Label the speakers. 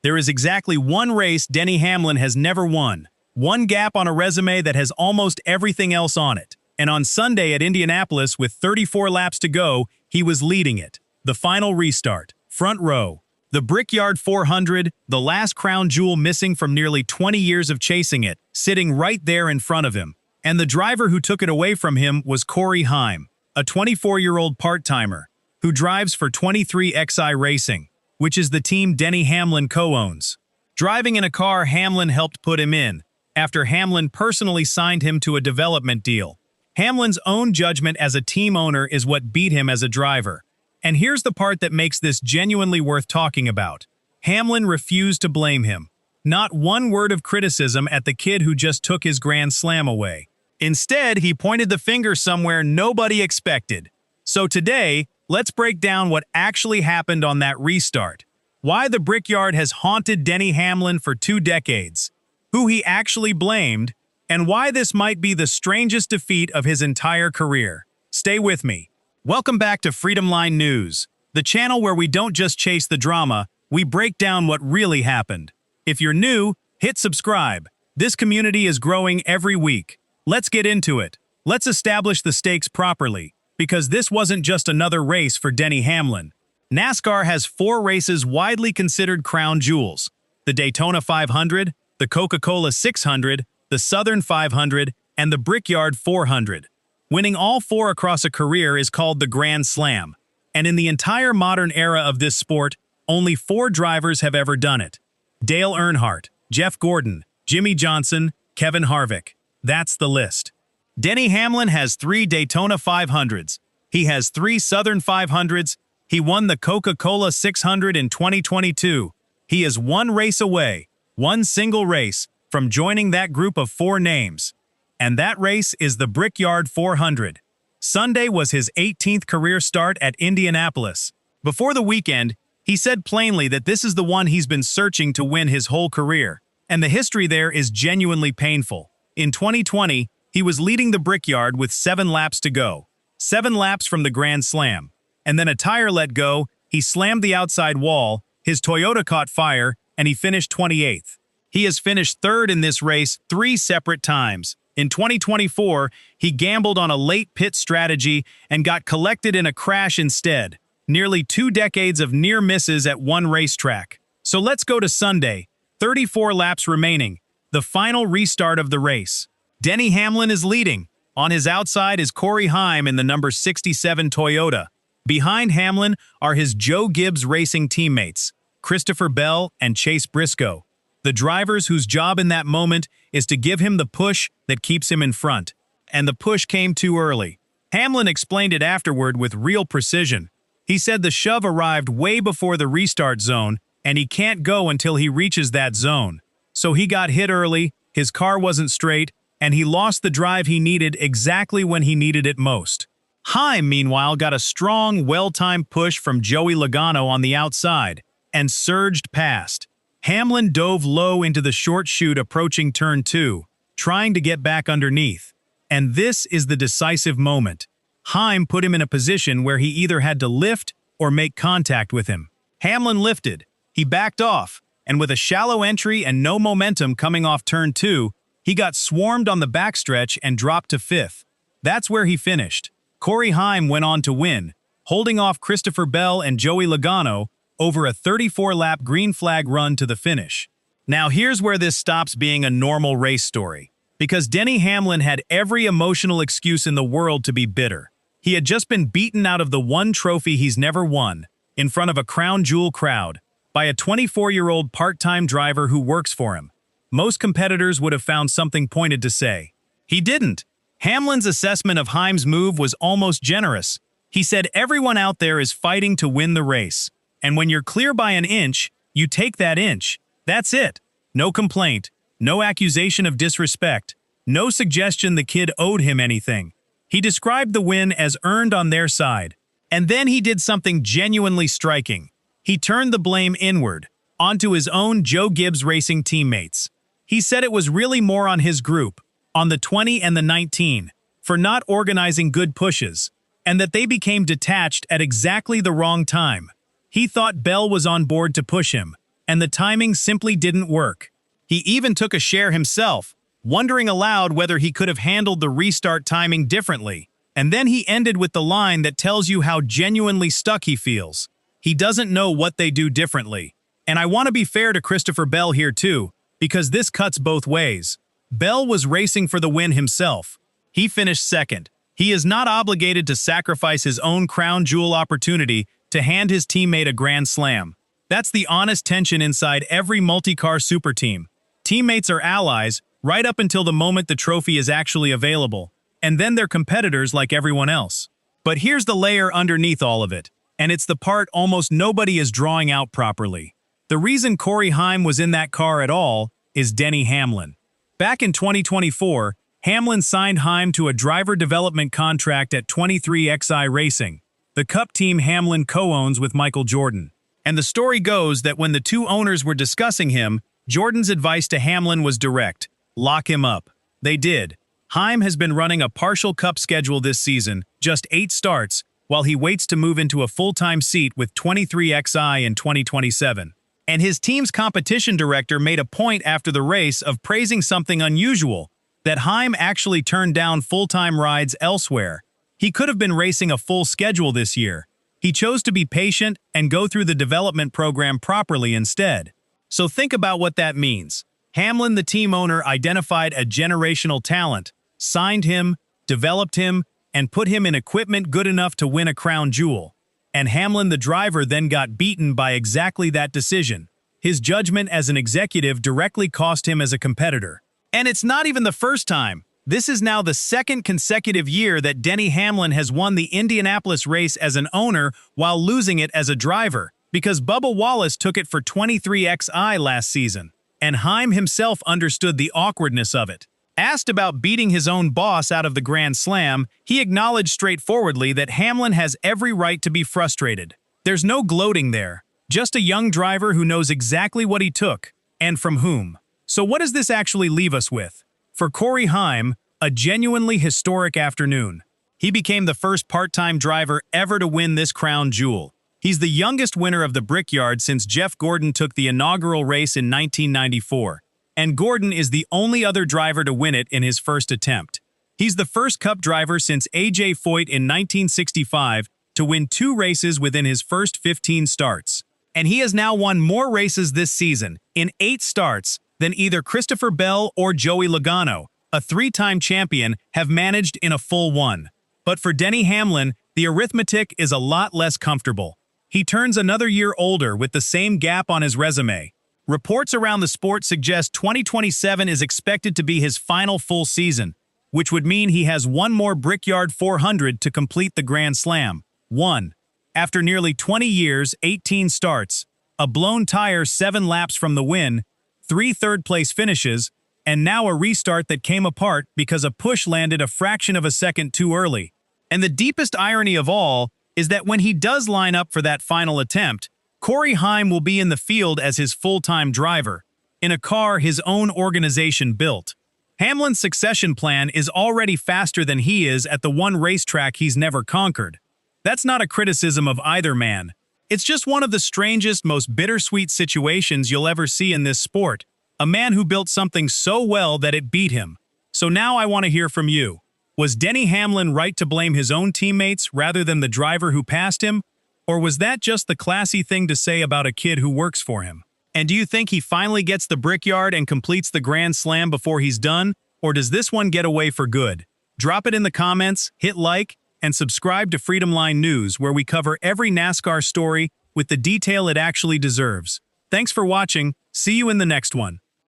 Speaker 1: There is exactly one race Denny Hamlin has never won. One gap on a resume that has almost everything else on it. And on Sunday at Indianapolis, with 34 laps to go, he was leading it. The final restart. Front row. The Brickyard 400, the last crown jewel missing from nearly 20 years of chasing it, sitting right there in front of him. And the driver who took it away from him was Corey Heim, a 24-year-old part-timer, who drives for 23XI Racing, which is the team Denny Hamlin co-owns. Driving in a car Hamlin helped put him in, after Hamlin personally signed him to a development deal. Hamlin's own judgment as a team owner is what beat him as a driver. And here's the part that makes this genuinely worth talking about. Hamlin refused to blame him. Not one word of criticism at the kid who just took his Grand Slam away. Instead, he pointed the finger somewhere nobody expected. So today, let's break down what actually happened on that restart. Why the Brickyard has haunted Denny Hamlin for 2 decades. Who he actually blamed, and why this might be the strangest defeat of his entire career. Stay with me. Welcome back to Freedom Line News, the channel where we don't just chase the drama, we break down what really happened. If you're new, hit subscribe. This community is growing every week. Let's get into it. Let's establish the stakes properly, because this wasn't just another race for Denny Hamlin. NASCAR has 4 races widely considered crown jewels: the Daytona 500, the Coca-Cola 600, the Southern 500, and the Brickyard 400. Winning all 4 across a career is called the Grand Slam, and in the entire modern era of this sport, only 4 drivers have ever done it. Dale Earnhardt, Jeff Gordon, Jimmy Johnson, Kevin Harvick. That's the list. Denny Hamlin has 3 Daytona 500s. He has 3 Southern 500s. He won the Coca-Cola 600 in 2022. He is 1 race away, 1 single race, from joining that group of 4 names. And that race is the Brickyard 400. Sunday was his 18th career start at Indianapolis. Before the weekend, he said plainly that this is the one he's been searching to win his whole career. And the history there is genuinely painful. In 2020, he was leading the Brickyard with 7 laps to go. 7 laps from the Grand Slam. And then a tire let go, he slammed the outside wall, his Toyota caught fire, and he finished 28th. He has finished 3rd in this race 3 separate times. In 2024, he gambled on a late pit strategy and got collected in a crash instead. Nearly 2 decades of near misses at one racetrack. So let's go to Sunday, 34 laps remaining, the final restart of the race. Denny Hamlin is leading. On his outside is Corey Heim in the number 67 Toyota. Behind Hamlin are his Joe Gibbs Racing teammates, Christopher Bell and Chase Briscoe. The drivers whose job in that moment is to give him the push that keeps him in front. And the push came too early. Hamlin explained it afterward with real precision. He said the shove arrived way before the restart zone, and he can't go until he reaches that zone. So he got hit early, his car wasn't straight, and he lost the drive he needed exactly when he needed it most. Heim, meanwhile, got a strong, well-timed push from Joey Logano on the outside, and surged past. Hamlin dove low into the short chute approaching turn 2, trying to get back underneath. And this is the decisive moment. Heim put him in a position where he either had to lift or make contact with him. Hamlin lifted, he backed off, and with a shallow entry and no momentum coming off turn 2, he got swarmed on the backstretch and dropped to 5th. That's where he finished. Corey Heim went on to win, holding off Christopher Bell and Joey Logano over a 34-lap green flag run to the finish. Now here's where this stops being a normal race story, because Denny Hamlin had every emotional excuse in the world to be bitter. He had just been beaten out of the one trophy he's never won, in front of a crown jewel crowd, by a 24-year-old part-time driver who works for him. Most competitors would have found something pointed to say. He didn't. Hamlin's assessment of Heim's move was almost generous. He said everyone out there is fighting to win the race. And when you're clear by an inch, you take that inch. That's it. No complaint, no accusation of disrespect, no suggestion the kid owed him anything. He described the win as earned on their side. And then he did something genuinely striking. He turned the blame inward, onto his own Joe Gibbs Racing teammates. He said it was really more on his group, on the 20 and the 19, for not organizing good pushes, and that they became detached at exactly the wrong time. He thought Bell was on board to push him, and the timing simply didn't work. He even took a share himself, wondering aloud whether he could have handled the restart timing differently. And then he ended with the line that tells you how genuinely stuck he feels. He doesn't know what they do differently. And I want to be fair to Christopher Bell here too, because this cuts both ways. Bell was racing for the win himself. He finished second. He is not obligated to sacrifice his own crown jewel opportunity to hand his teammate a grand slam. That's the honest tension inside every multi-car super team. Teammates are allies right up until the moment the trophy is actually available, and then they're competitors like everyone else. But here's the layer underneath all of it, and it's the part almost nobody is drawing out properly. The reason Corey Heim was in that car at all is Denny Hamlin. Back in 2024, Hamlin signed Heim to a driver development contract at 23XI Racing, the Cup team Hamlin co-owns with Michael Jordan. And the story goes that when the two owners were discussing him, Jordan's advice to Hamlin was direct: lock him up. They did. Heim has been running a partial Cup schedule this season, just 8 starts, while he waits to move into a full-time seat with 23XI in 2027. And his team's competition director made a point after the race of praising something unusual, that Heim actually turned down full-time rides elsewhere. He could have been racing a full schedule this year. He chose to be patient and go through the development program properly instead. So think about what that means. Hamlin, the team owner, identified a generational talent, signed him, developed him, and put him in equipment good enough to win a crown jewel. And Hamlin, the driver, then got beaten by exactly that decision. His judgment as an executive directly cost him as a competitor. And it's not even the first time. This is now the second consecutive year that Denny Hamlin has won the Indianapolis race as an owner while losing it as a driver, because Bubba Wallace took it for 23XI last season. And Heim himself understood the awkwardness of it. Asked about beating his own boss out of the Grand Slam, he acknowledged straightforwardly that Hamlin has every right to be frustrated. There's no gloating there, just a young driver who knows exactly what he took, and from whom. So what does this actually leave us with? For Corey Heim, a genuinely historic afternoon. He became the first part-time driver ever to win this crown jewel. He's the youngest winner of the Brickyard since Jeff Gordon took the inaugural race in 1994. And Gordon is the only other driver to win it in his first attempt. He's the first Cup driver since A.J. Foyt in 1965 to win 2 races within his first 15 starts. And he has now won more races this season, in 8 starts, than either Christopher Bell or Joey Logano, a 3-time champion, have managed in a full one. But for Denny Hamlin, the arithmetic is a lot less comfortable. He turns another year older with the same gap on his resume. Reports around the sport suggest 2027 is expected to be his final full season, which would mean he has one more Brickyard 400 to complete the Grand Slam. 1. After nearly 20 years, 18 starts, a blown tire 7 laps from the win, 3 third-place finishes, and now a restart that came apart because a push landed a fraction of a second too early. And the deepest irony of all is that when he does line up for that final attempt, Corey Heim will be in the field as his full-time driver, in a car his own organization built. Hamlin's succession plan is already faster than he is at the one racetrack he's never conquered. That's not a criticism of either man. It's just one of the strangest, most bittersweet situations you'll ever see in this sport. A man who built something so well that it beat him. So now I want to hear from you. Was Denny Hamlin right to blame his own teammates rather than the driver who passed him? Or was that just the classy thing to say about a kid who works for him? And do you think he finally gets the Brickyard and completes the Grand Slam before he's done? Or does this one get away for good? Drop it in the comments, hit like, and subscribe to Freedom Line News, where we cover every NASCAR story with the detail it actually deserves. Thanks for watching. See you in the next one.